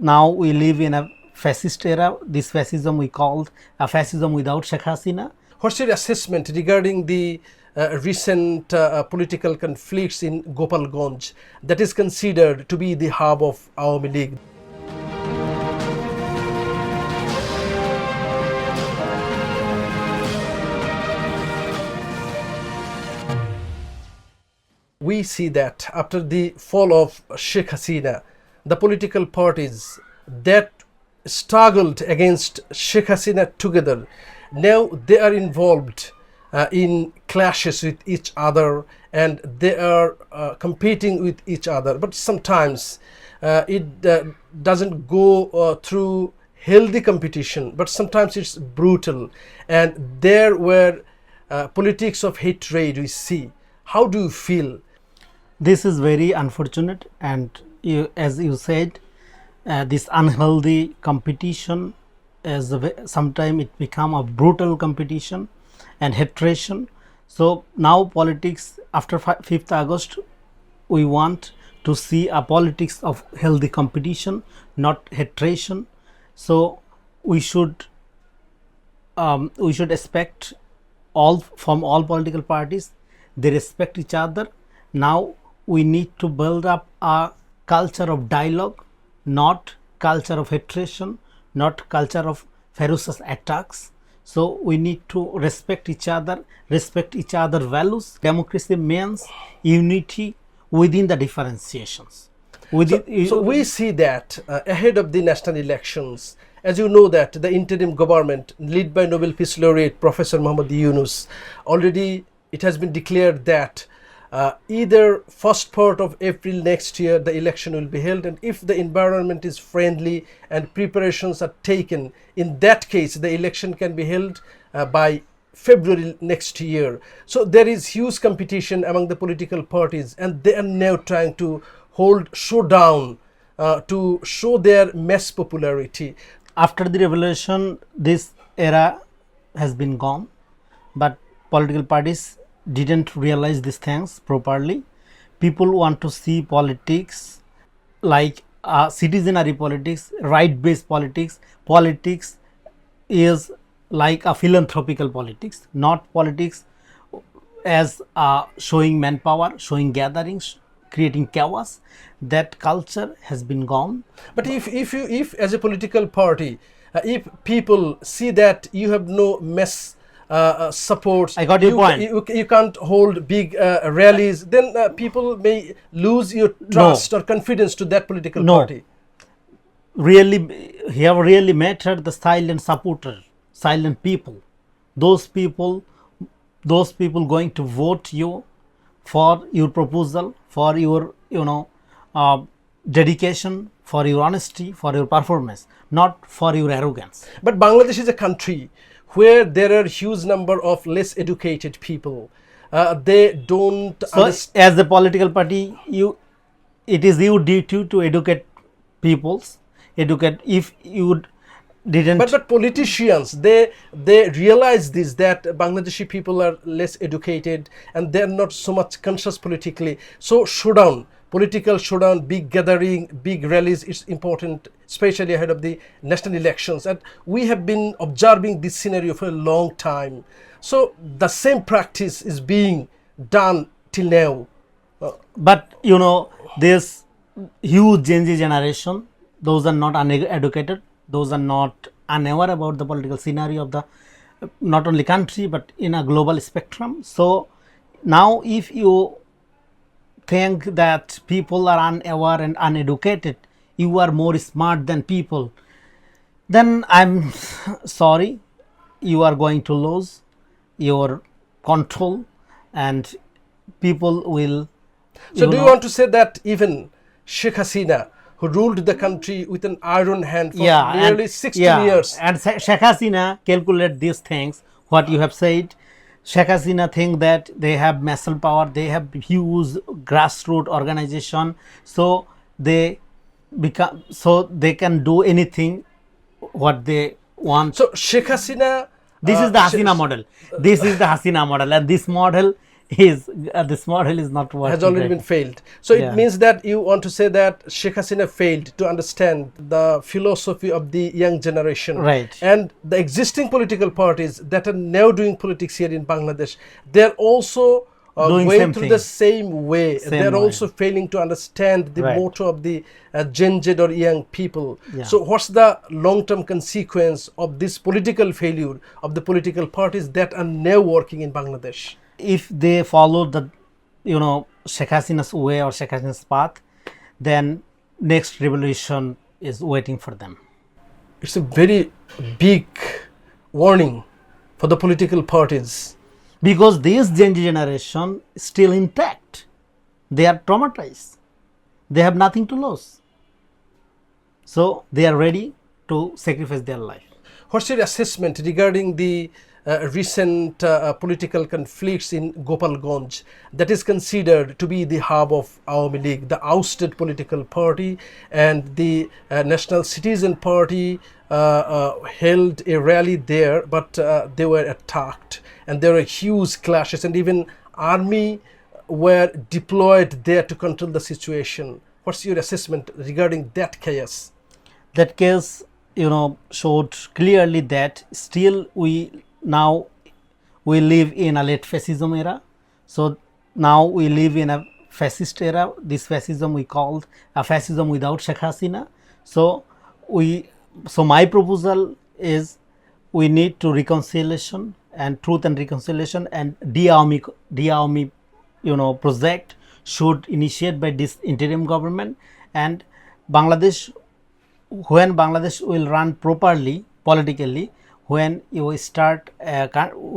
now we live in a fascist era. This fascism we called a fascism without Sheikh Hasina. What's your assessment regarding the recent political conflicts in Gopalganj that is considered to be the hub of Awami League? We see that after the fall of Sheikh Hasina, the political parties that struggled against Sheikh Hasina together, now they are involved in clashes with each other, and they are competing with each other. But sometimes it doesn't go through healthy competition, but sometimes it's brutal, and there were politics of hatred we see. How do you feel? This is very unfortunate, and as you said, this unhealthy competition, sometimes it become a brutal competition and hatred. So now politics after 5th August, we want to see a politics of healthy competition, not hatred. So we should expect from all political parties, they respect each other. Now we need to build up a culture of dialogue, not culture of hatred, not culture of ferocious attacks. So we need to respect each other values. Democracy means unity within the differentiations. So we see that ahead of the national elections, as you know, that the interim government led by Nobel Peace Laureate Professor Muhammad Yunus, already it has been declared that either first part of April next year the election will be held, and if the environment is friendly and preparations are taken, in that case the election can be held by February next year. So there is huge competition among the political parties, and they are now trying to hold showdown to show their mass popularity. After the revolution, this era has been gone, but political parties didn't realize these things properly. People want to see politics like citizenry politics, right-based politics. Politics is like a philanthropical politics, not politics as showing manpower, showing gatherings, creating chaos. That culture has been gone. But if as a political party, if people see that you have no mass supports, I got your point. You can't hold big rallies, then people may lose your trust or confidence to that political party. Really, here really mattered the silent supporter, silent people. Those people going to vote you for your proposal, for your dedication, for your honesty, for your performance, not for your arrogance. But Bangladesh is a country where there are huge number of less educated people. They don't. So, as a political party, it is your duty to educate peoples. If you didn't. But politicians, they realize this, that Bangladeshi people are less educated and they are not so much conscious politically. So showdown, political showdown, big gathering, big rallies is important, especially ahead of the national elections. And we have been observing this scenario for a long time. So the same practice is being done till now. But this huge Gen Z generation, those are not uneducated, those are not unaware about the political scenario of the not only country but in a global spectrum. So now if you think that people are unaware and uneducated, you are more smart than people, then I'm sorry, you are going to lose your control and people will. So do you want to say that even Sheikh Hasina, who ruled the country with an iron hand for nearly 60 years. And Sheikh Hasina calculate these things, what you have said. Sheikh Hasina think that they have muscle power, they have huge grassroots organization, so they can do anything what they want. So Sheikh Hasina, this is the Hasina model. This is the Hasina model, and this model is this model is not working. has already right been now. failed. So Yeah. it means that you want to say that Sheikh Hasina failed to understand the philosophy of the young generation. Right. And the existing political parties that are now doing politics here in Bangladesh, they're also Doing going same through thing. the same way. Same They're way. also failing to understand the Right. motto of the Gen Z or young people. Yeah. So what's the long-term consequence of this political failure of the political parties that are now working in Bangladesh? If they follow the, Sheikh Hasina's way or Sheikh Hasina's path, then next revolution is waiting for them. It's a very big warning for the political parties. Because this Gen Z generation is still intact. They are traumatized. They have nothing to lose. So they are ready to sacrifice their life. What's your assessment regarding the recent political conflicts in Gopalganj that is considered to be the hub of Awami League, the ousted political party, and the National Citizen Party held a rally there, but they were attacked and there were huge clashes, and even army were deployed there to control the situation. What's your assessment regarding that chaos? That case, showed clearly that still we live in a late fascism era. So now we live in a fascist era. This fascism we called a fascism without Sheikh Hasina. So my proposal is we need to reconciliation and truth and reconciliation, and de-army project should initiate by this interim government, and Bangladesh, when Bangladesh will run properly politically, when you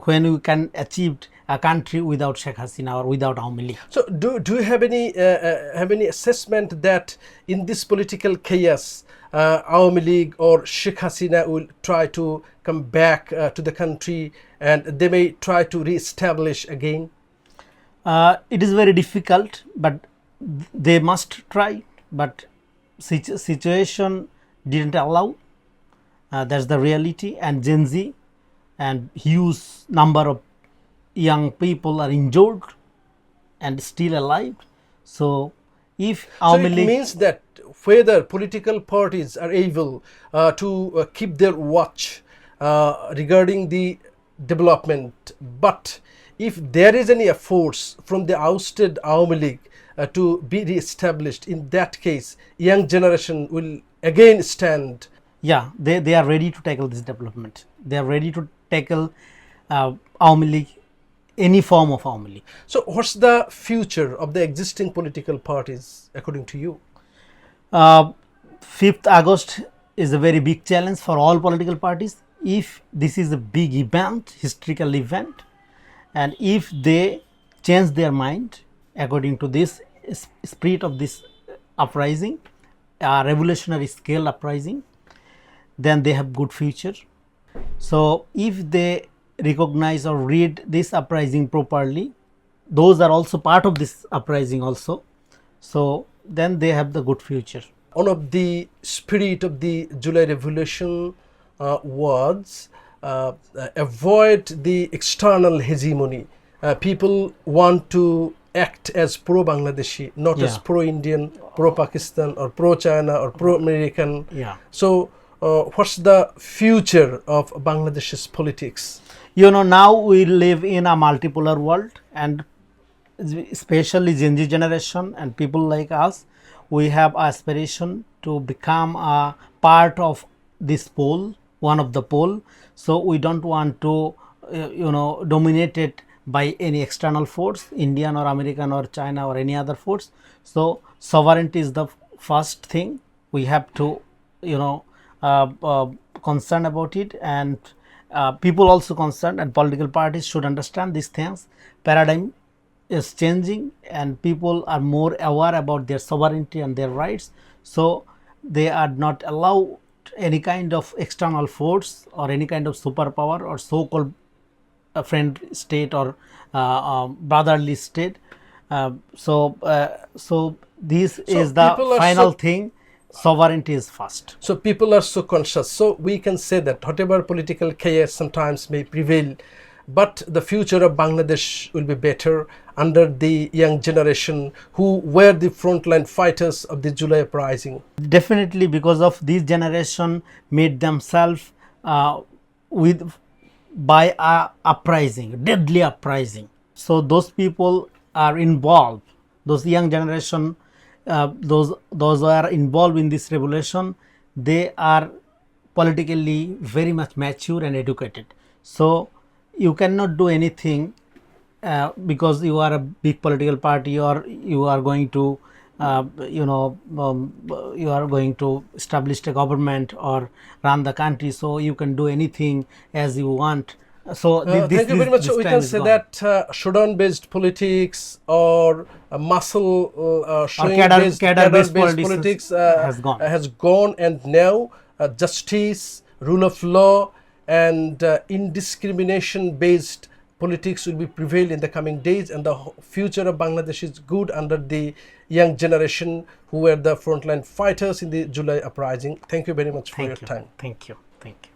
when you can achieve a country without Sheikh Hasina or without Awami League. So do you have any assessment that in this political chaos, Awami League or Sheikh Hasina will try to come back to the country and they may try to re-establish again? It is very difficult, but they must try. But situation didn't allow. That's the reality. And Gen Z and huge number of young people are injured and still alive. So if So Awami it League, means that whether political parties are able to keep their watch regarding the development, but if there is any efforts from the ousted Awami League to be re-established, in that case, young generation will again stand. yeah, they are ready to tackle this development. They are ready to tackle Awami League, any form of Awami League. So what's the future of the existing political parties according to you? 5th August is a very big challenge for all political parties. If this is a big event, historical event, and if they change their mind according to this spirit of this uprising, revolutionary scale uprising, then they have good future. So if they recognize or read this uprising properly, those are also part of this uprising also. So then they have the good future. One of the spirit of the July Revolution was avoid the external hegemony. People want to act as pro-Bangladeshi, not as Yeah. pro-Indian, pro-Pakistan, or pro-China, or pro-American. Yeah. So what's the future of Bangladesh's politics? Now we live in a multipolar world, and especially Gen Z generation and people like us, we have aspiration to become a part of this pole, one of the pole. So we don't want to dominated by any external force, Indian or American or China or any other force. So sovereignty is the first thing we have to concern about it, and people also concerned, and political parties should understand these things. Paradigm is changing and people are more aware about their sovereignty and their rights, so they are not allowed any kind of external force or any kind of superpower or so-called friend state or brotherly state. So this is the people are final so- thing. Sovereignty is first. So people are so conscious. So we can say that whatever political chaos sometimes may prevail, but the future of Bangladesh will be better under the young generation who were the frontline fighters of the July uprising. Definitely, because of this generation made themselves with by a uprising, deadly uprising. So those people are involved. Those young generation, those who are involved in this revolution, they are politically very much mature and educated. So you cannot do anything because you are a big political party, or you are going to you are going to establish a government or run the country, so you can do anything as you want. So Thank you very much. So we can say that showdown-based politics or muscle cadre-based politics has gone. has gone, and now justice, rule of law, and indiscrimination-based politics will be prevail in the coming days, and the future of Bangladesh is good under the young generation who were the frontline fighters in the July uprising. Thank you very much for your time. Thank you. Thank you.